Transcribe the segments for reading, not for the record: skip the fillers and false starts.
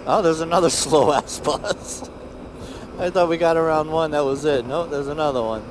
Oh, there's another slow ass bus. I thought we got around one, that was it. Nope, there's another one.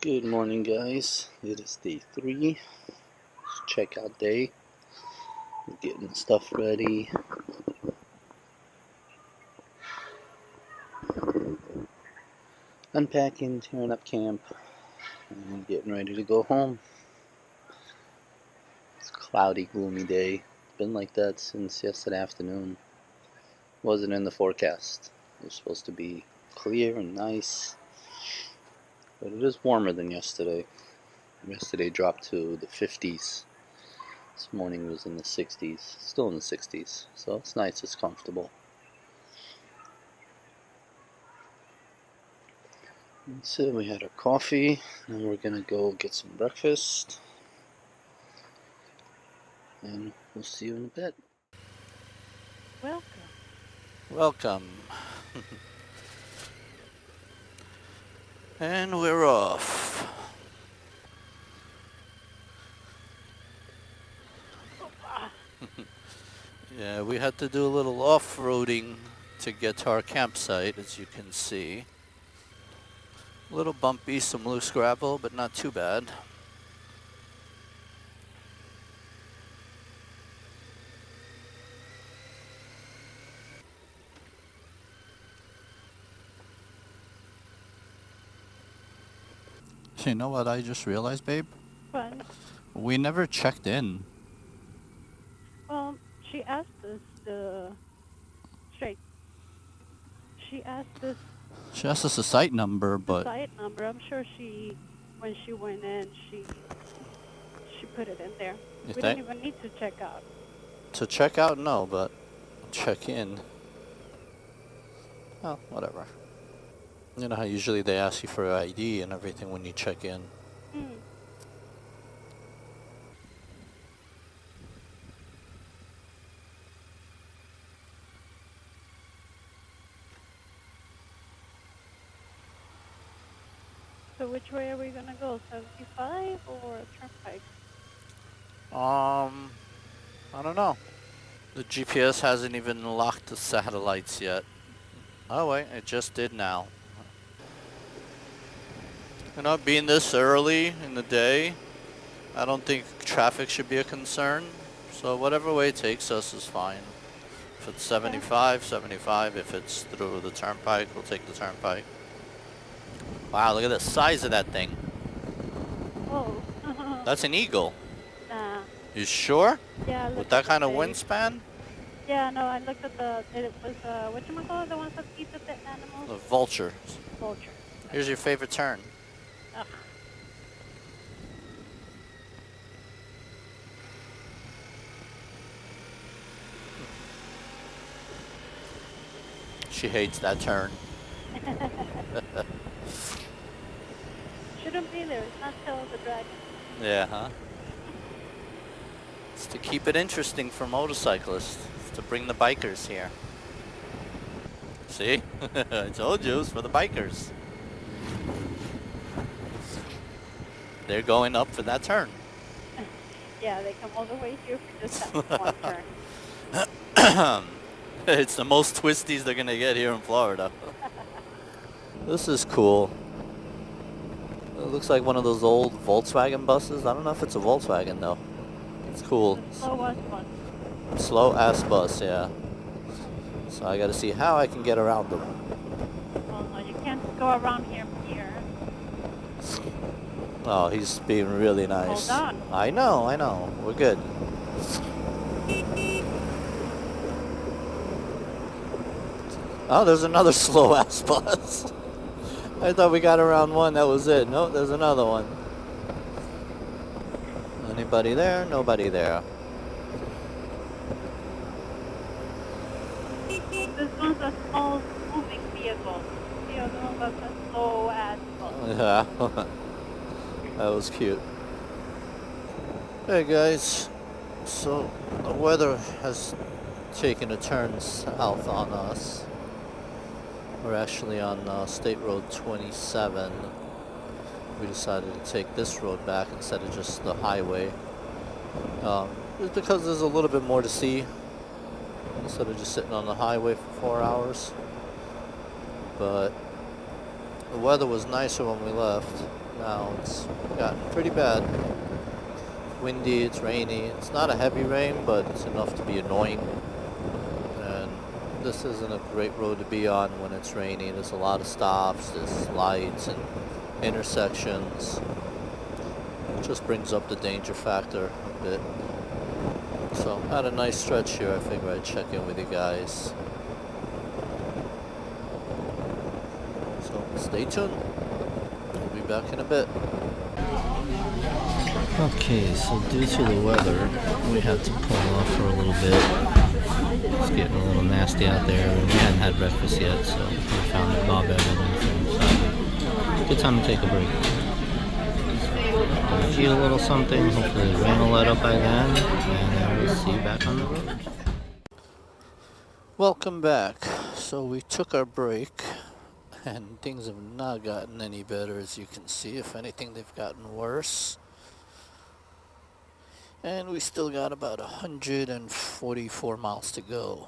Good morning, guys. It is day 3. It's checkout day. We're getting stuff ready. Unpacking, tearing up camp, and getting ready to go home. It's a cloudy, gloomy day. It's been like that since yesterday afternoon. Wasn't in the forecast. It was supposed to be clear and nice, but it is warmer than yesterday. Yesterday dropped to the 50s. This morning was in the 60s. Still in the 60s, so it's nice, it's comfortable. So we had our coffee, and we're gonna go get some breakfast, and we'll see you in a bit. Welcome. And we're off. Yeah, we had to do a little off-roading to get to our campsite, as you can see. A little bumpy, some loose gravel, but not too bad. You know what I just realized, babe? What? We never checked in. Well, she asked us the straight. She asked us She asked us a site number, the but site number. I'm sure when she went in, she put it in there. you We think? don't even need to check out. To check out, no, but check in. Oh, whatever. You know how usually they ask you for your ID and everything when you check in. Hmm. So which way are we gonna go? 75 or Turnpike? I don't know. The GPS hasn't even locked the satellites yet. Oh wait, it just did now. You know, being this early in the day, I don't think traffic should be a concern. So whatever way it takes us is fine. If it's 75, 75. If it's through the turnpike, we'll take the turnpike. Wow, look at the size of that thing. Oh. That's an eagle. Nah. You sure? Yeah. With that kind of wingspan? Yeah. No. I looked at it was whatchamacallit, the ones that eat the animals. The vulture. Vulture. Here's your favorite turn. Ugh. She hates that turn. Shouldn't be there. It's not Tail of the Dragon. Yeah, huh? It's to keep it interesting for motorcyclists. It's to bring the bikers here. See? I told you, it's for the bikers. They're going up for that turn. Yeah, they come all the way here for just that one turn. It's the most twisties they're gonna get here in Florida. This is cool. It looks like one of those old Volkswagen buses. I don't know if it's a Volkswagen though. It's cool. Slow ass bus, yeah. So I gotta see how I can get around them. Oh no, you can't go around here from here. Oh, he's being really nice. Hold on. I know. We're good. Oh, there's another slow ass bus. I thought we got around one, that was it. Nope, there's another one. Anybody there? Nobody there. This one's a small moving vehicle. The other one was a slow ass bus. Yeah. That was cute. Hey guys. So the weather has taken a turn south on us. We're actually on State Road 27. We decided to take this road back instead of just the highway. It's because there's a little bit more to see instead of just sitting on the highway for 4 hours. But the weather was nicer when we left. Now it's gotten pretty bad. Windy, it's rainy. It's not a heavy rain, but it's enough to be annoying. And this isn't a great road to be on when it's rainy. There's a lot of stops, there's lights and intersections. It just brings up the danger factor a bit. So, had a nice stretch here. I figured I'd check in with you guys. So, stay tuned. We'll be back in a bit. Okay, so due to the weather, we had to pull off for a little bit. It's getting a little nasty out there. We hadn't had breakfast yet, so we found a Bob Evans and decided good time to take a break. Eat a little something, hopefully the rain will let up by then, and then we'll see you back on the road. Welcome back. So we took our break, and things have not gotten any better, as you can see. If anything, they've gotten worse. And we still got about 144 miles to go.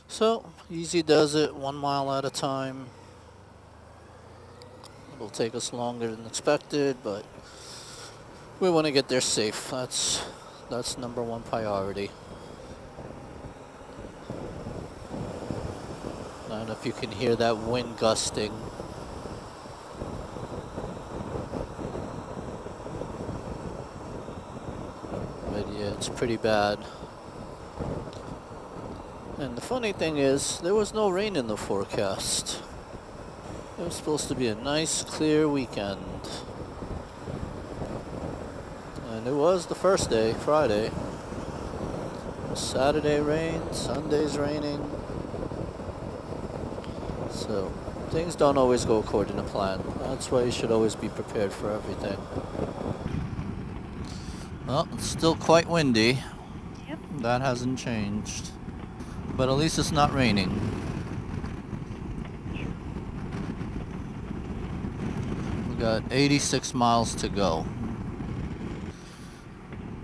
So, easy does it, 1 mile at a time. It'll take us longer than expected, but we want to get there safe. That's number one priority. I don't know if you can hear that wind gusting. But yeah, it's pretty bad. And the funny thing is, there was no rain in the forecast. It was supposed to be a nice, clear weekend. And it was the first day, Friday. Saturday rained, Sunday's raining. So, things don't always go according to plan. That's why you should always be prepared for everything. Well, it's still quite windy. Yep. That hasn't changed. But at least it's not raining. Got 86 miles to go.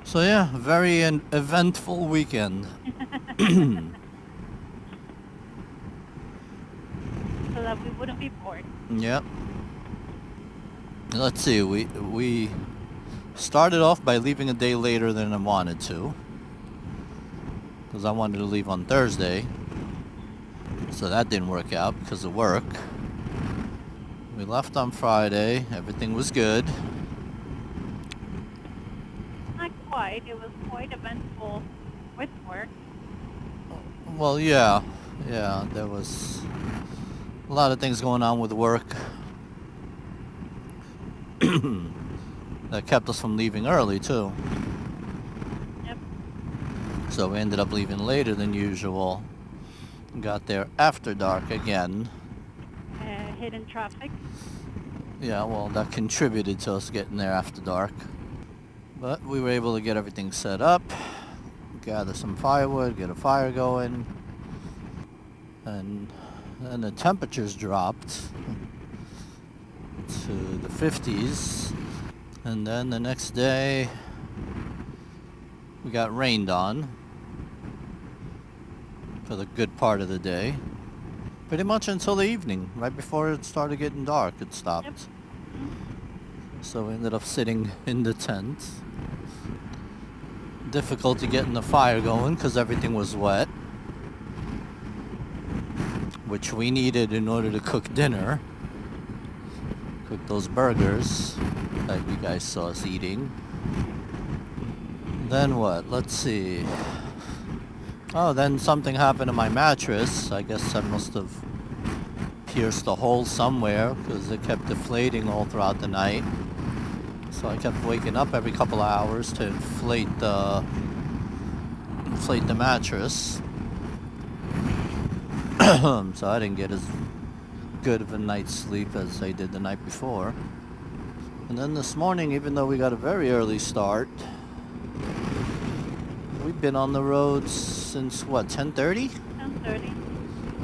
So yeah, very eventful weekend. So that we wouldn't be bored. Yep. Let's see, we started off by leaving a day later than I wanted to. Because I wanted to leave on Thursday. So that didn't work out because of work. We left on Friday. Everything was good. Not quite. It was quite eventful with work. Well, yeah. Yeah, there was a lot of things going on with work that kept us from leaving early, too. Yep. So we ended up leaving later than usual. Got there after dark again. Hidden traffic. Yeah, well, that contributed to us getting there after dark. But we were able to get everything set up, gather some firewood, get a fire going, and then the temperatures dropped to the 50s. And then the next day, we got rained on for the good part of the day. Pretty much until the evening. Right before it started getting dark, it stopped. Yep. So we ended up sitting in the tent. Difficulty getting the fire going because everything was wet, which we needed in order to cook dinner. Cook those burgers that you guys saw us eating. Then what? Let's see. Oh, then something happened to my mattress. I guess I must have pierced a hole somewhere because it kept deflating all throughout the night. So I kept waking up every couple of hours to inflate the mattress. So I didn't get as good of a night's sleep as I did the night before. And then this morning, even though we got a very early start, we've been on the road since what, 10:30? 10:30.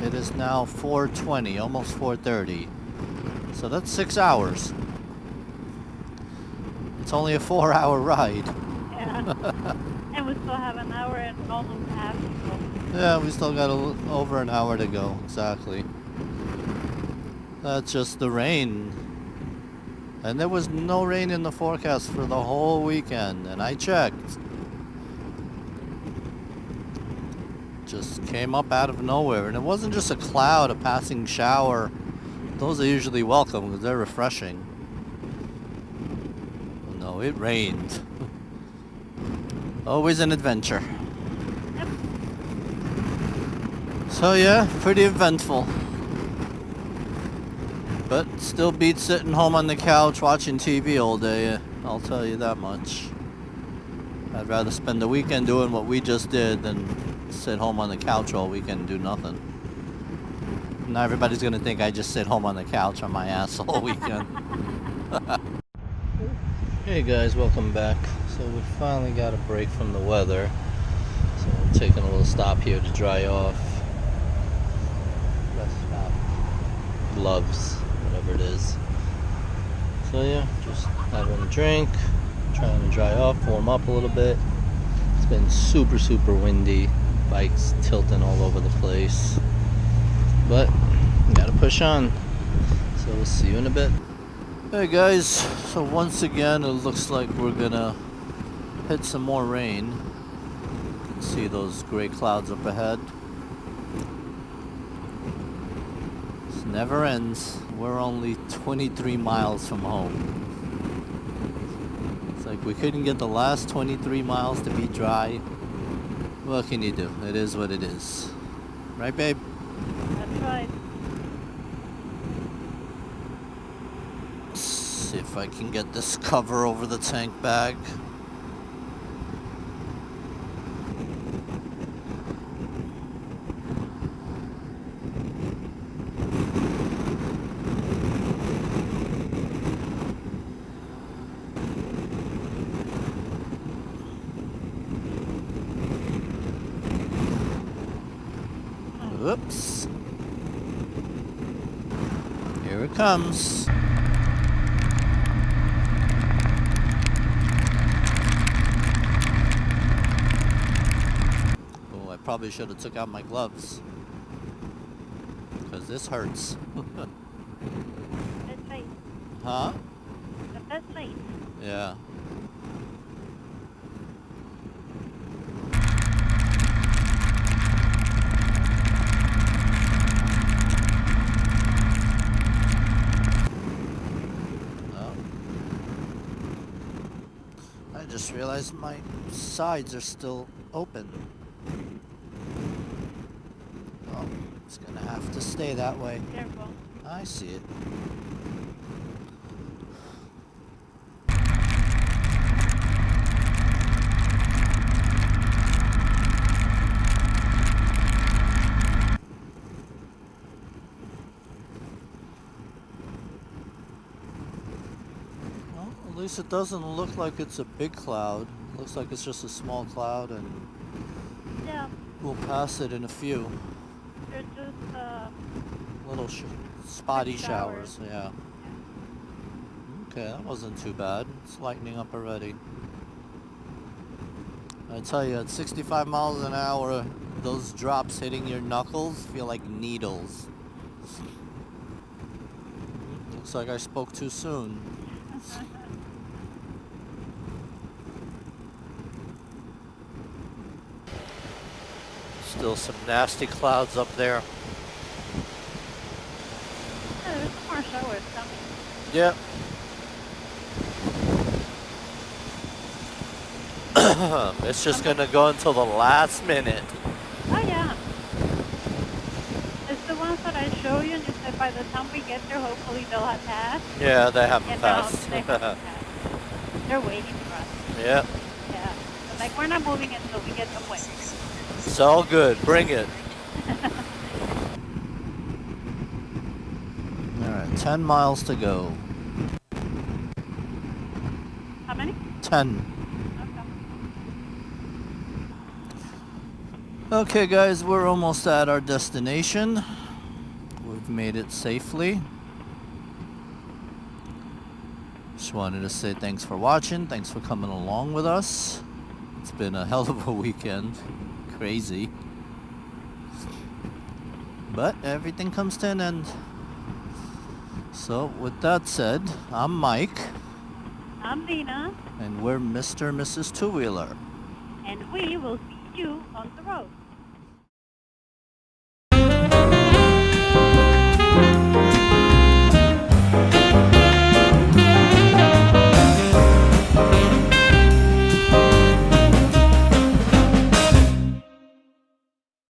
It is now 4:20, almost 4:30. So that's 6 hours. It's only a 4-hour ride. Yeah. And we still have an hour and almost a half to go. Yeah, we still got over an hour to go. Exactly. That's just the rain. And there was no rain in the forecast for the whole weekend. And I checked. Just came up out of nowhere. And it wasn't just a cloud, a passing shower. Those are usually welcome because they're refreshing. No, it rained. Always an adventure. Yep. So yeah, pretty eventful. But still beats sitting home on the couch watching TV all day, I'll tell you that much. I'd rather spend the weekend doing what we just did than sit home on the couch all weekend and do nothing. Now everybody's gonna think I just sit home on the couch on my ass all weekend. Hey guys, welcome back. So we finally got a break from the weather. So we're taking a little stop here to dry off. Rest stop. Gloves, whatever it is. So yeah, just having a drink, trying to dry off, warm up a little bit. It's been super windy. Bikes tilting all over the place. But we gotta push on. So we'll see you in a bit. Hey guys, so once again it looks like we're gonna hit some more rain. You can see those gray clouds up ahead. This never ends. We're only 23 miles from home. It's like we couldn't get the last 23 miles to be dry. What can you do? It is what it is. Right, babe? That's right. See if I can get this cover over the tank bag. Oops. Here it comes. Oh, I probably should have took out my gloves. Because this hurts. That's right. Huh? That's right. Yeah. I just realized my sides are still open. Oh, it's gonna have to stay that way. Careful. I see it. At least it doesn't look like it's a big cloud. It looks like it's just a small cloud, and Yeah. we'll pass it in a few They're just little spotty showers. showers. Yeah. Okay, that wasn't too bad. It's lightening up already. I tell you, at 65 miles an hour, those drops hitting your knuckles feel like needles. Looks like I spoke too soon. Still some nasty clouds up there. Yeah, there's some more showers coming. Yep. It's just gonna go until the last minute. Oh yeah. It's the ones that I show you and you said by the time we get there, hopefully they'll have passed. Yeah, they haven't And passed. they haven't passed. They're waiting for us. Yep. Yeah. But like we're not moving until we get them wet. It's all good. Bring it. Alright, 10 miles to go. How many? 10. Okay, guys, we're almost at our destination. We've made it safely. Just wanted to say thanks for watching. Thanks for coming along with us. It's been a hell of a weekend. Crazy. But everything comes to an end. So, with that said, I'm Mike. I'm Dina. And we're Mr. and Mrs. Two-Wheeler. And we will see you on the road.